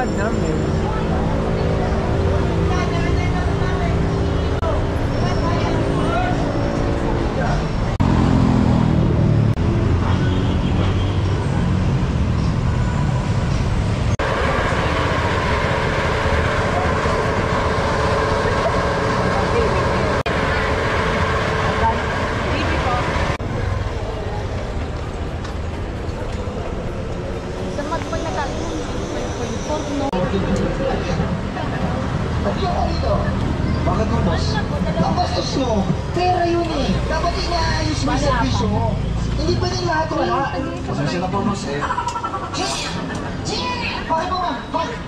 lakad namin. Bakit mo, boss? Ang bastos mo, pera yun eh. Dapat inaayos mo yung servisyo mo. Hindi pa din lahat wala. Pasensya na po, boss eh. Bakit mo nga?